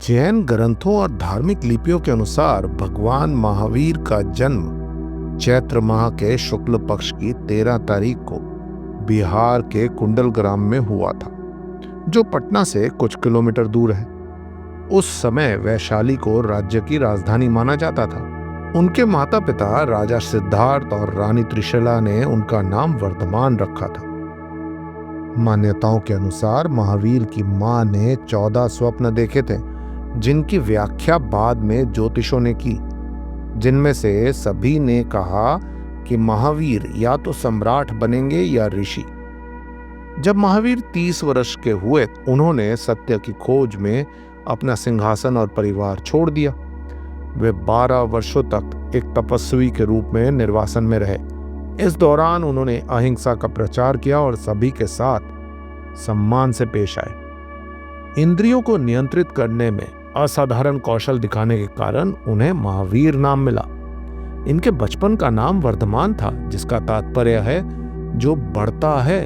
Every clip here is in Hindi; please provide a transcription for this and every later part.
जैन ग्रंथों और धार्मिक लिपियों के अनुसार भगवान महावीर का जन्म चैत्र माह के शुक्ल पक्ष की 13 तारीख को बिहार के कुंडल ग्राम में हुआ था, जो पटना से कुछ किलोमीटर दूर है। उस समय वैशाली को राज्य की राजधानी माना जाता था। उनके माता पिता राजा सिद्धार्थ और रानी त्रिशला ने उनका नाम वर्धमान रखा था। मान्यताओं के अनुसार महावीर की मां ने 14 स्वप्न देखे थे, जिनकी व्याख्या बाद में ज्योतिषों ने की, जिनमें से सभी ने कहा कि महावीर या तो सम्राट बनेंगे या ऋषि। जब महावीर 30 वर्ष के हुए, उन्होंने सत्य की खोज में अपना सिंहासन और परिवार छोड़ दिया। वे 12 वर्षों तक एक तपस्वी के रूप में निर्वासन में रहे। इस दौरान उन्होंने अहिंसा का प्रचार किया और सभी के साथ सम्मान से पेश आए। इंद्रियों को नियंत्रित करने में असाधारण कौशल दिखाने के कारण उन्हें महावीर नाम मिला। इनके बचपन का नाम वर्धमान था, जिसका तात्पर्य है जो बढ़ता है।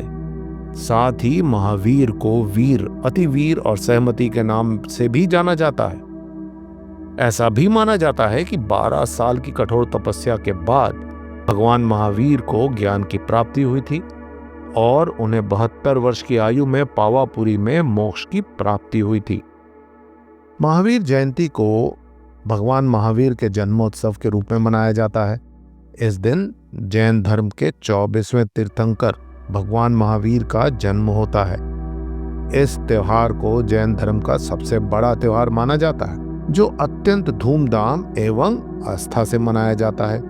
साथ ही महावीर को वीर, अतिवीर और सहमति के नाम से भी जाना जाता है। ऐसा भी माना जाता है कि 12 साल की कठोर तपस्या के बाद भगवान महावीर को ज्ञान की प्राप्ति हुई थी और उन्हें 72 वर्ष की आयु में पावापुरी में मोक्ष की प्राप्ति हुई थी। महावीर जयंती को भगवान महावीर के जन्मोत्सव के रूप में मनाया जाता है। इस दिन जैन धर्म के 24वें तीर्थंकर भगवान महावीर का जन्म होता है। इस त्योहार को जैन धर्म का सबसे बड़ा त्योहार माना जाता है, जो अत्यंत धूमधाम एवं आस्था से मनाया जाता है।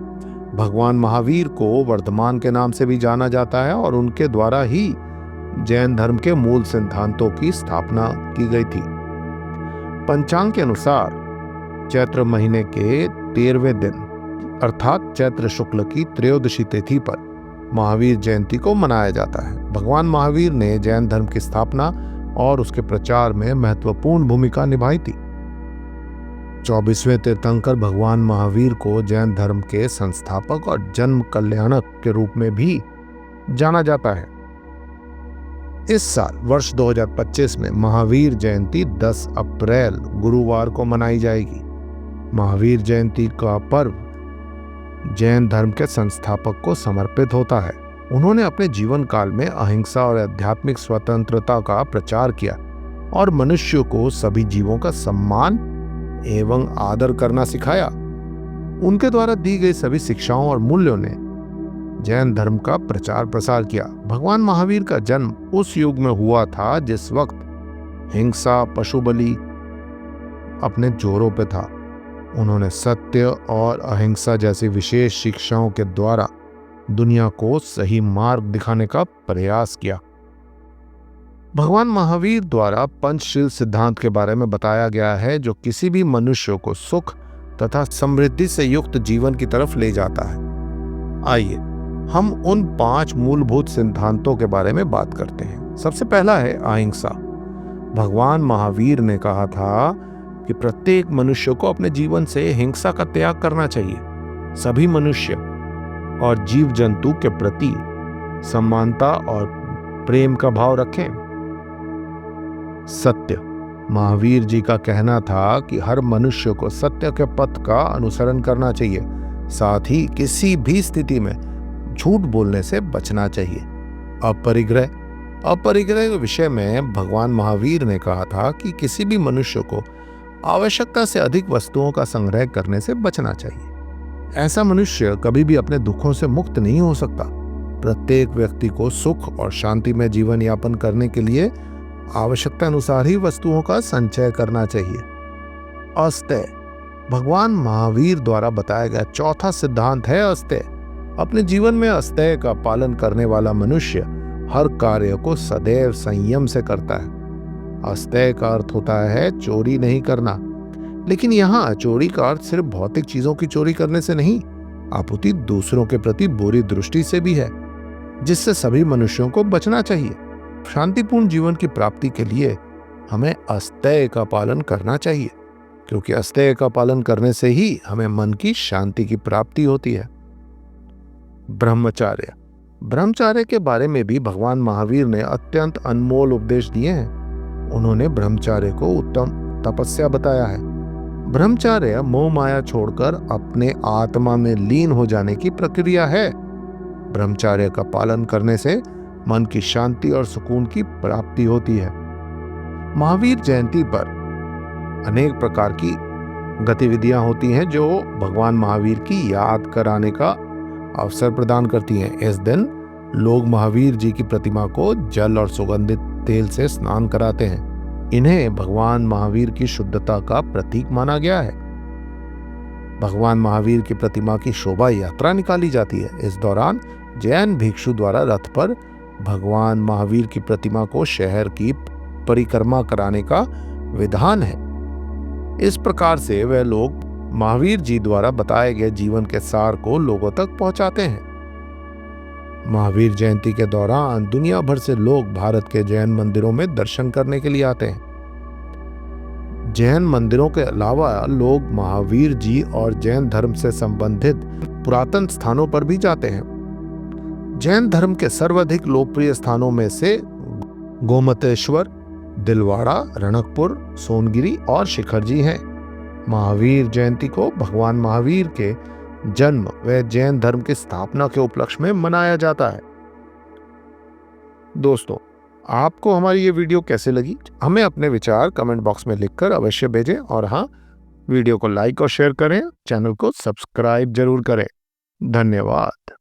भगवान महावीर को वर्धमान के नाम से भी जाना जाता है और उनके द्वारा ही जैन धर्म के मूल सिद्धांतों की स्थापना की गई थी। पंचांग के अनुसार चैत्र महीने के 13वें दिन अर्थात चैत्र शुक्ल की त्रयोदशी तिथि पर महावीर जयंती को मनाया जाता है। भगवान महावीर ने जैन धर्म की स्थापना और उसके प्रचार में महत्वपूर्ण भूमिका निभाई थी। 24वें तीर्थंकर भगवान महावीर को जैन धर्म के संस्थापक और जन्म कल्याणक के रूप में भी जाना जाता है। इस साल वर्ष 2025 में महावीर जयंती 10 अप्रैल गुरुवार को मनाई जाएगी। महावीर जयंती का पर्व जैन धर्म के संस्थापक को समर्पित होता है। उन्होंने अपने जीवन काल में अहिंसा और आध्यात्मिक स्वतंत्रता का प्रचार किया और मनुष्यों को सभी जीवों का सम्मान एवं आदर करना सिखाया। उनके द्वारा दी गई सभी शिक्षाओं और मूल्यों ने जैन धर्म का प्रचार प्रसार किया। भगवान महावीर का जन्म उस युग में हुआ था जिस वक्त हिंसा, पशु बलि अपने जोरों पे था। उन्होंने सत्य और अहिंसा जैसी विशेष शिक्षाओं के द्वारा दुनिया को सही मार्ग दिखाने का प्रयास किया। भगवान महावीर द्वारा पंचशील सिद्धांत के बारे में बताया गया है, जो किसी भी मनुष्य को सुख तथा समृद्धि से युक्त जीवन की तरफ ले जाता है। आइए हम उन 5 मूलभूत सिद्धांतों के बारे में बात करते हैं। सबसे पहला है अहिंसा। भगवान महावीर ने कहा था कि प्रत्येक मनुष्य को अपने जीवन से हिंसा का त्याग करना चाहिए। सभी मनुष्य और जीव जंतु के प्रति समानता और प्रेम का भाव रखें। सत्य। महावीर जी का कहना था कि हर मनुष्य को सत्य के पथ का अनुसरण करना चाहिए, साथ ही किसी भी स्थिति में झूठ बोलने से बचना चाहिए। अपरिग्रह। अपरिग्रह के विषय में भगवान महावीर ने कहा था कि किसी भी मनुष्य को आवश्यकता से अधिक वस्तुओं का संग्रह करने से बचना चाहिए। ऐसा मनुष्य कभी भी अपने दुखों से मुक्त नहीं हो सकता। प्रत्येक व्यक्ति को सुख और शांति में जीवन यापन करने के लिए आवश्यकता अनुसार ही वस्तुओं का संचय करना चाहिए। अस्तेय। भगवान महावीर द्वारा बताया गया चौथा सिद्धांत है अस्तेय। अपने जीवन में अस्तेय का पालन करने वाला मनुष्य हर कार्य को सदैव संयम से करता है। अस्तेय का अर्थ होता है चोरी नहीं करना, लेकिन यहाँ चोरी का अर्थ सिर्फ भौतिक चीजों की चोरी करने से नहीं, अपितु दूसरों के प्रति बुरी दृष्टि से भी है, जिससे सभी मनुष्यों को बचना चाहिए। शांतिपूर्ण जीवन की प्राप्ति के लिए हमें अस्तेय का पालन करना चाहिए, क्योंकि अस्तेय का पालन करने से ही हमें मन की शांति की प्राप्ति होती है। ब्रह्मचर्य। ब्रह्मचर्य के बारे में भी भगवान महावीर ने अत्यंत अनमोल उपदेश दिए हैं। उन्होंने ब्रह्मचर्य को उत्तम तपस्या बताया है। ब्रह्मचर्य मोह माया छोड़कर अपने आत्मा में लीन हो जाने की प्रक्रिया है। ब्रह्मचर्य का पालन करने से मन की शांति और सुकून की प्राप्ति होती है। महावीर जयंती पर अनेक प्रकार की गतिविधियां होती हैं जो भगवान महावीर की याद कराने का अवसर प्रदान करती हैं। इस दिन लोग महावीर जी की प्रतिमा को जल और सुगंधित तेल से स्नान कराते हैं। इन्हें भगवान महावीर की शुद्धता का प्रतीक माना गया है। भगवान महावीर की प्रतिमा की शोभा यात्रा निकाली जाती है। इस दौरान जैन भिक्षु द्वारा रथ पर भगवान महावीर की प्रतिमा को शहर की परिक्रमा कराने का विधान है। इस प्रकार से वह लोग महावीर जी द्वारा बताए गए जीवन के सार को लोगों तक पहुंचाते हैं। महावीर जयंती के दौरान दुनिया भर से लोग भारत के जैन मंदिरों में दर्शन करने के लिए आते हैं। जैन मंदिरों के अलावा लोग महावीर जी और जैन धर्म से संबंधित पुरातन स्थानों पर भी जाते हैं। जैन धर्म के सर्वाधिक लोकप्रिय स्थानों में से गोमतेश्वर, दिलवाड़ा, रणकपुर, सोनगिरी और शिखर जी हैं। महावीर जयंती को भगवान महावीर के जन्म व जैन धर्म की स्थापना के उपलक्ष्य में मनाया जाता है। दोस्तों, आपको हमारी ये वीडियो कैसे लगी? हमें अपने विचार कमेंट बॉक्स में लिखकर अवश्य भेजें और हाँ, वीडियो को लाइक और शेयर करें, चैनल को सब्सक्राइब जरूर करें। धन्यवाद।